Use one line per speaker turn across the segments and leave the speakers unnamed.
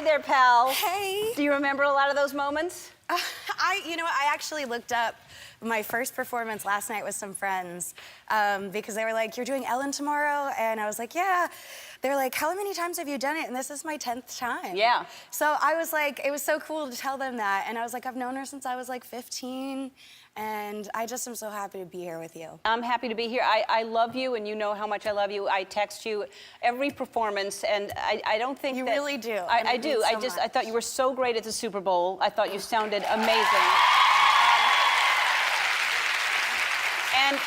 Hey there, pal.
Hey.
Do you remember a lot of those moments?
I actually looked up my first performance last night with some friends because they were like, "You're doing Ellen tomorrow?" And I was like, "Yeah." They were like, "How many times have you done it?" And this is my 10th time.
Yeah.
So I was like, it was so cool to tell them that. And I was like, I've known her since I was like 15. And I just am so happy to be here with you.
I'm happy to be here. I love you, and you know how much I love you. I text you every performance, and I don't think
You
that...
really do.
I do.
So
I thought you were so great at the Super Bowl. I thought you sounded amazing. And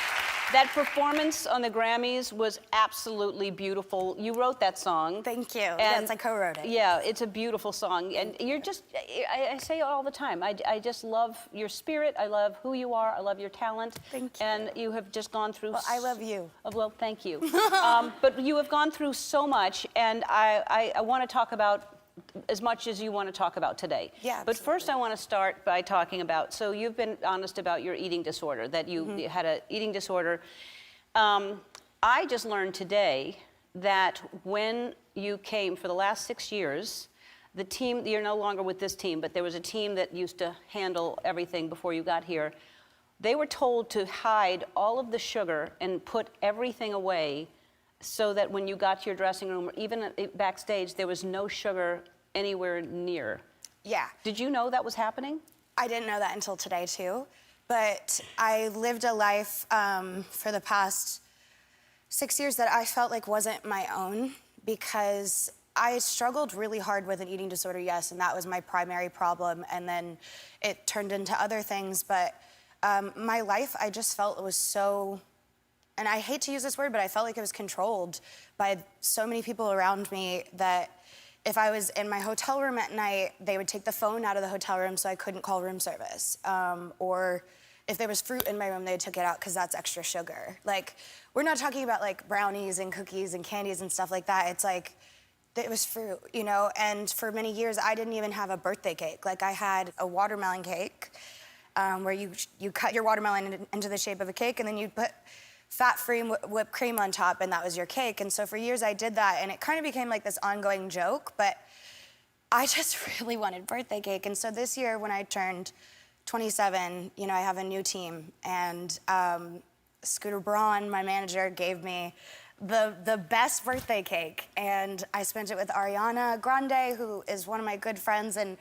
that performance on the Grammys was absolutely beautiful. You wrote that song.
Thank you. Yes, I co-wrote it.
Yeah, it's a beautiful song. And you're just, I say it all the time, I just love your spirit. I love who you are. I love your talent.
Thank you.
And you have just gone through...
Well, I love you.
Well, thank you. But you have gone through so much, and I want to talk about as much as you want to talk about today.
Yeah,
but first I want to start by talking about, so you've been honest about your eating disorder, that you had an eating disorder. I just learned today that when you came for the last 6 years, the team, you're no longer with this team, but there was a team that used to handle everything before you got here. They were told to hide all of the sugar and put everything away so that when you got to your dressing room, or even backstage, there was no sugar anywhere near.
Yeah.
Did you know that was happening?
I didn't know that until today, too. But I lived a life for the past 6 years that I felt like wasn't my own, because I struggled really hard with an eating disorder, yes, and that was my primary problem. And then it turned into other things. But my life, I just felt it was so... And I hate to use this word, but I felt like it was controlled by so many people around me that if I was in my hotel room at night, they would take the phone out of the hotel room so I couldn't call room service. Or if there was fruit in my room, they took it out because that's extra sugar. Like, we're not talking about like brownies and cookies and candies and stuff like that. It's like, it was fruit, you know? And for many years, I didn't even have a birthday cake. Like, I had a watermelon cake where you cut your watermelon into the shape of a cake, and then you put fat-free whipped cream on top, and that was your cake. And so for years I did that, and it kind of became like this ongoing joke, but I just really wanted birthday cake. And so this year when I turned 27, you know, I have a new team, and Scooter Braun, my manager, gave me the best birthday cake, and I spent it with Ariana Grande, who is one of my good friends, and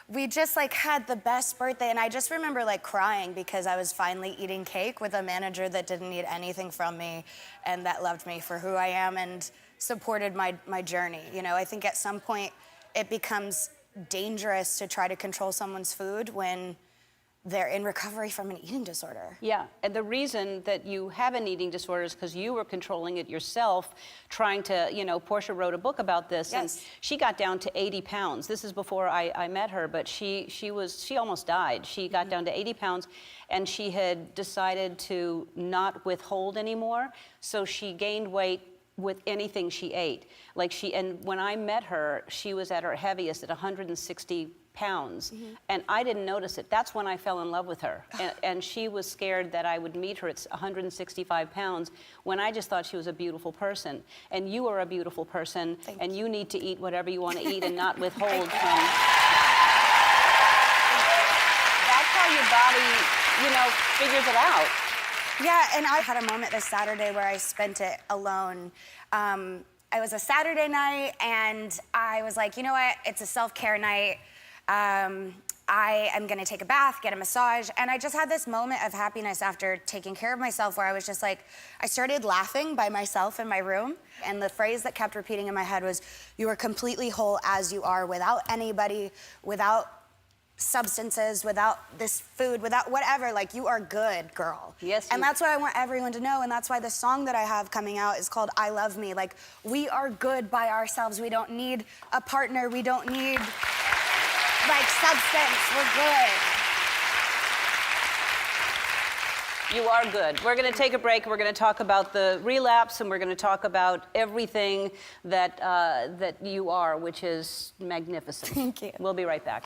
we just like had the best birthday. And I just remember like crying because I was finally eating cake with a manager that didn't need anything from me and that loved me for who I am and supported my journey. You know, I think at some point it becomes dangerous to try to control someone's food when they're in recovery from an eating disorder.
Yeah, and the reason that you have an eating disorder is because you were controlling it yourself, trying to, you know, Portia wrote a book about this,
yes.
And she got down to 80 pounds. This is before I met her, but she almost died. She got down to 80 pounds, and she had decided to not withhold anymore, so she gained weight with anything she ate. And when I met her, she was at her heaviest at 160 pounds, and I didn't notice it. That's when I fell in love with her. And she was scared that I would meet her at 165 pounds when I just thought she was a beautiful person. And you are a beautiful person, and you need to eat whatever you want to eat and not withhold from... That's how your body, you know, figures it out.
Yeah, and I had a moment this Saturday where I spent it alone. It was a Saturday night, and I was like, you know what? It's a self-care night. I am gonna take a bath, get a massage, and I just had this moment of happiness after taking care of myself where I was just like, I started laughing by myself in my room, and the phrase that kept repeating in my head was, you are completely whole as you are, without anybody, without substances, without this food, without whatever, like, you are good, girl.
Yes.
And that's what I want everyone to know, and that's why the song that I have coming out is called I Love Me. Like, we are good by ourselves. We don't need a partner. We don't need, like, substance. We're good.
You are good. We're going to take a break. We're going to talk about the relapse, and we're going to talk about everything that you are, which is magnificent.
Thank you.
We'll be right back.